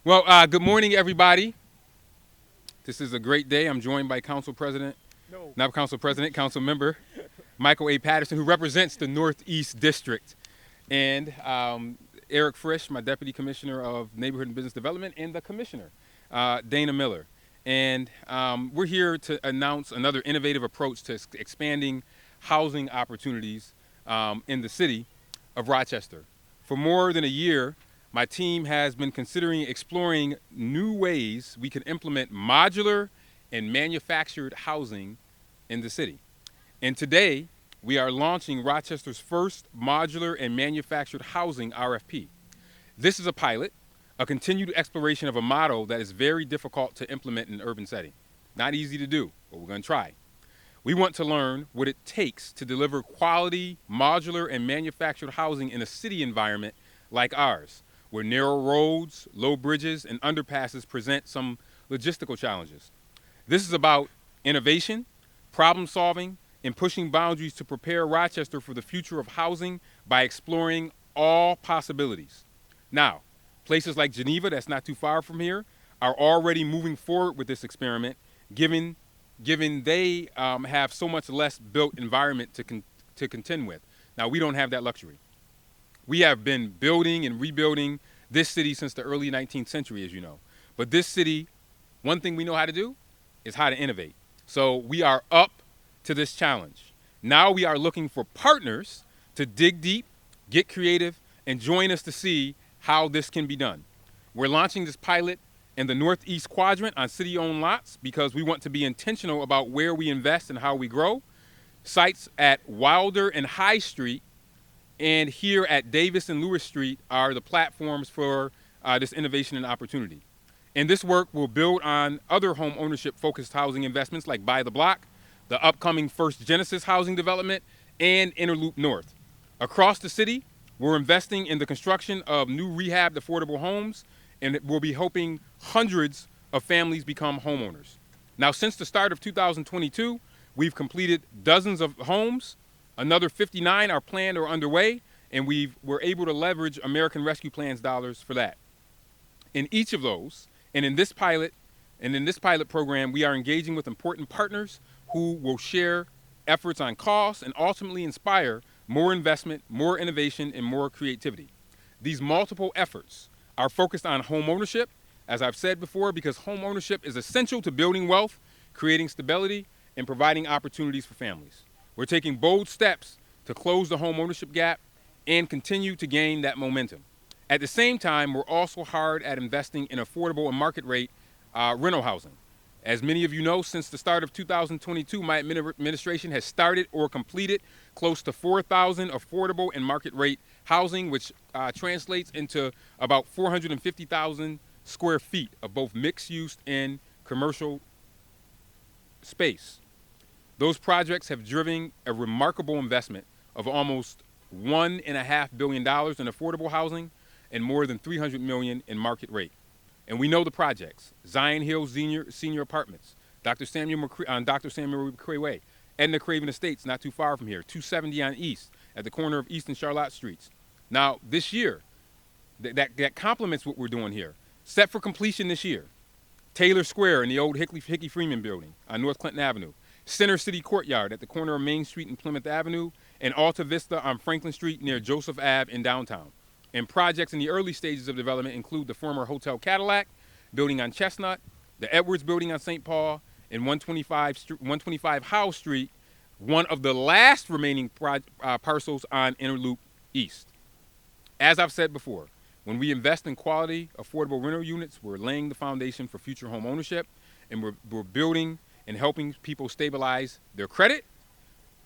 Well, good morning, everybody. This is a great day. I'm joined by Council President, not Council President, Council Member Michael A. Patterson, who represents the Northeast District, and Eric Frisch, my Deputy Commissioner of Neighborhood and Business Development, and the Commissioner, Dana Miller. And we're here to announce another innovative approach to expanding housing opportunities in the city of Rochester. For more than a year, my team has been considering exploring new ways we can implement modular and manufactured housing in the city. And today, we are launching Rochester's first modular and manufactured housing RFP. This is a pilot, a continued exploration of a model that is very difficult to implement in an urban setting. Not easy to do, but we're going to try. We want to learn what it takes to deliver quality, modular, and manufactured housing in a city environment like ours, where narrow roads, low bridges, and underpasses present some logistical challenges. This is about innovation, problem solving, and pushing boundaries to prepare Rochester for the future of housing by exploring all possibilities. Now, places like Geneva, that's not too far from here, are already moving forward with this experiment, given they have so much less built environment to contend with. Now, we don't have that luxury. We have been building and rebuilding this city since the early 19th century, as you know. But this city, one thing we know how to do is how to innovate. So we are up to this challenge. Now we are looking for partners to dig deep, get creative, and join us to see how this can be done. We're launching this pilot in the Northeast quadrant on city-owned lots because we want to be intentional about where we invest and how we grow. Sites at Wilder and High Street and here at Davis and Lewis Street are the platforms for this innovation and opportunity. And this work will build on other home ownership focused housing investments like Buy the Block, the upcoming First Genesis housing development, and Interloop North. Across the city, we're investing in the construction of new rehabbed affordable homes, and we'll be helping hundreds of families become homeowners. Now, since the start of 2022, we've completed dozens of homes. Another 59 are planned or underway, and we're able to leverage American Rescue Plan's dollars for that. In each of those, and in this pilot program, we are engaging with important partners who will share efforts on costs and ultimately inspire more investment, more innovation, and more creativity. These multiple efforts are focused on home ownership, as I've said before, because home ownership is essential to building wealth, creating stability, and providing opportunities for families. We're taking bold steps to close the home ownership gap and continue to gain that momentum. At the same time, we're also hard at investing in affordable and market rate rental housing. As many of you know, since the start of 2022, my administration has started or completed close to 4,000 affordable and market rate housing, which translates into about 450,000 square feet of both mixed use and commercial space. Those projects have driven a remarkable investment of almost $1.5 billion in affordable housing and more than $300 million in market rate. And we know the projects: Zion Hills Senior Apartments, Dr. Samuel McCray Way, Edna Craven Estates, not too far from here, 270 on East, at the corner of East and Charlotte Streets. Now, this year, that complements what we're doing here. Set for completion this year: Taylor Square in the old Hickey Freeman building on North Clinton Avenue, Center City Courtyard at the corner of Main Street and Plymouth Avenue, and Alta Vista on Franklin Street near Joseph Ave in downtown. And projects in the early stages of development include the former Hotel Cadillac building on Chestnut, the Edwards building on St. Paul, and 125 Howe Street, one of the last remaining parcels on Interloop East. As I've said before, when we invest in quality, affordable rental units, we're laying the foundation for future home ownership, and we're building and helping people stabilize their credit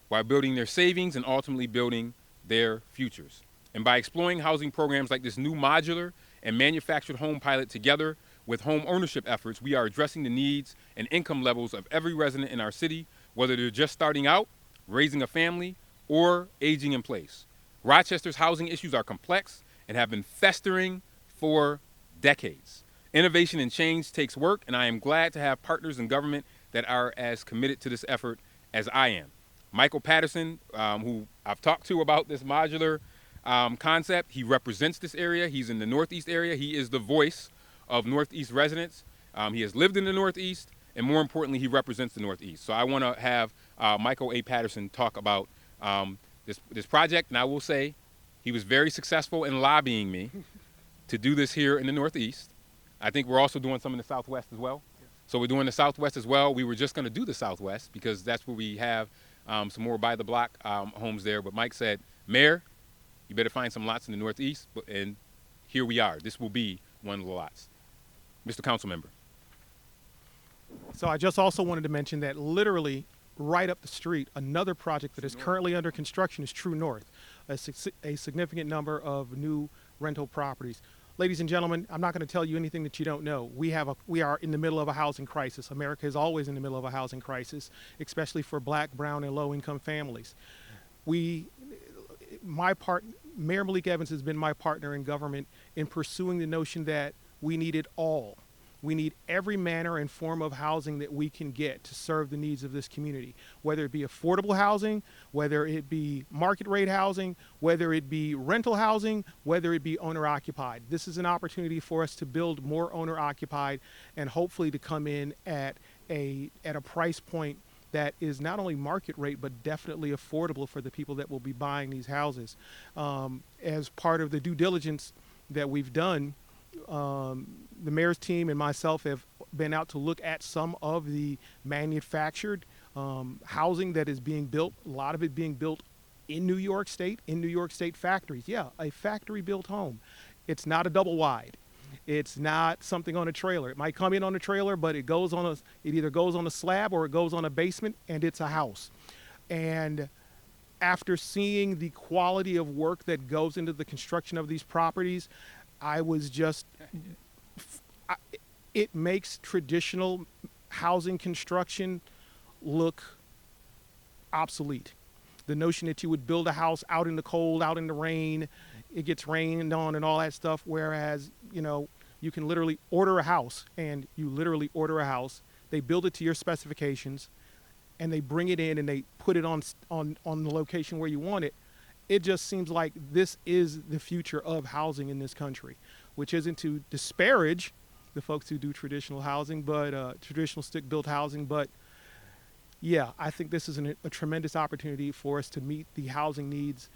while building their savings and ultimately building their futures. And by exploring housing programs like this new modular and manufactured home pilot together with home ownership efforts, we are addressing the needs and income levels of every resident in our city, whether they're just starting out, raising a family, or aging in place. Rochester's housing issues are complex and have been festering for decades. Innovation and change takes work, and I am glad to have partners in government that are as committed to this effort as I am. Michael Patterson, who I've talked to about this modular concept, he represents this area. He's in the Northeast area. He is the voice of Northeast residents. He has lived in the Northeast, and more importantly, he represents the Northeast. So I want to have Michael A. Patterson talk about this project. And I will say he was very successful in lobbying me to do this here in the Northeast. I think we're also doing some in the Southwest as well. So we're doing the Southwest as well. We were just going to do the Southwest because that's where we have some more by-the-block homes there. But Mike said, Mayor, you better find some lots in the Northeast. And here we are. This will be one of the lots. Mr. Council Member. So I just also wanted to mention that literally right up the street, another project that is currently under construction is True North, a significant number of new rental properties. Ladies and gentlemen, I'm not going to tell you anything that you don't know. We are in the middle of a housing crisis. America is always in the middle of a housing crisis, especially for black, brown, and low-income families. Mayor Malik Evans has been my partner in government in pursuing the notion that we need it all. We need every manner and form of housing that we can get to serve the needs of this community, whether it be affordable housing, whether it be market rate housing, whether it be rental housing, whether it be owner occupied. This is an opportunity for us to build more owner occupied and hopefully to come in at a price point that is not only market rate but definitely affordable for the people that will be buying these houses. As part of the due diligence that we've done, the mayor's team and myself have been out to look at some of the manufactured housing that is being built, a lot of it being built in New York State factories. Yeah, a factory built home. It's not a double wide. It's not something on a trailer. It might come in on a trailer, but it either goes on a slab or it goes on a basement, and it's a house. And after seeing the quality of work that goes into the construction of these properties, it makes traditional housing construction look obsolete. The notion that you would build a house out in the cold, out in the rain, it gets rained on and all that stuff, whereas, you can literally order a house, and you literally order a house, they build it to your specifications, and they bring it in and they put it on the location where you want it. It just seems like this is the future of housing in this country, which isn't to disparage the folks who do traditional housing, but traditional stick-built housing. But yeah, I think this is a tremendous opportunity for us to meet the housing needs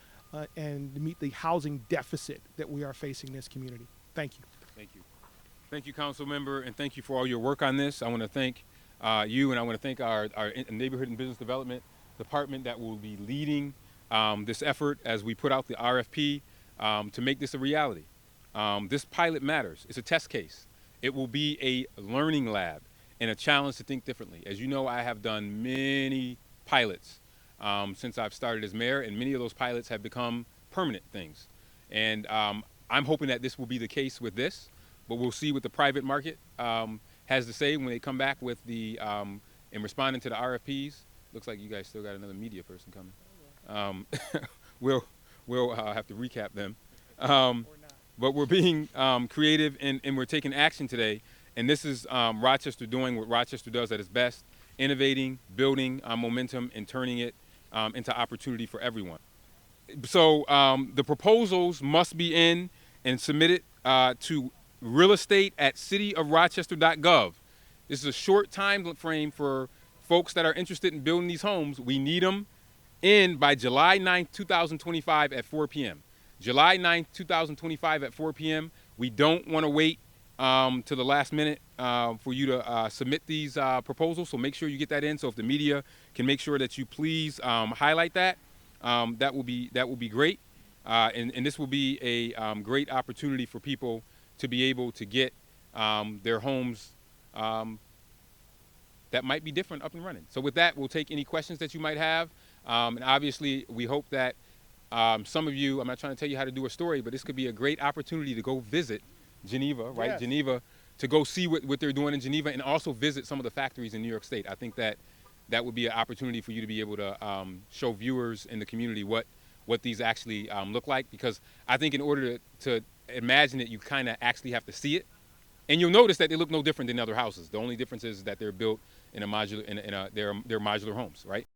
and to meet the housing deficit that we are facing in this community. Thank you. Thank you. Thank you, Council Member, and thank you for all your work on this. I want to thank you, and I want to thank our Neighborhood and Business Development Department that will be leading this effort as we put out the RFP to make this a reality. This pilot matters. It's a test case. It will be a learning lab and a challenge to think differently. As you know, I have done many pilots since I've started as mayor, and many of those pilots have become permanent things. And I'm hoping that this will be the case with this, but we'll see what the private market has to say when they come back with in responding to the RFPs. Looks like you guys still got another media person coming. We'll have to recap them. But we're being creative and we're taking action today. And this is Rochester doing what Rochester does at its best, innovating, building momentum, and turning it into opportunity for everyone. So the proposals must be in and submitted to realestate@cityofrochester.gov. This is a short time frame for folks that are interested in building these homes. We need them in by July 9th, 2025 at 4 p.m. July 9th, 2025 at 4 p.m. We don't want to wait to the last minute for you to submit these proposals, so make sure you get that in. So if the media can make sure that you please highlight that, that will be great. And this will be a great opportunity for people to be able to get their homes that might be different up and running. So with that, we'll take any questions that you might have. And obviously, we hope that some of you, I'm not trying to tell you how to do a story, but this could be a great opportunity to go visit Geneva, right? Yes. Geneva, to go see what they're doing in Geneva and also visit some of the factories in New York State. I think that would be an opportunity for you to be able to show viewers in the community what these actually look like, because I think in order to imagine it, you kind of actually have to see it. And you'll notice that they look no different than other houses. The only difference is that they're built in a modular, they're modular homes, right?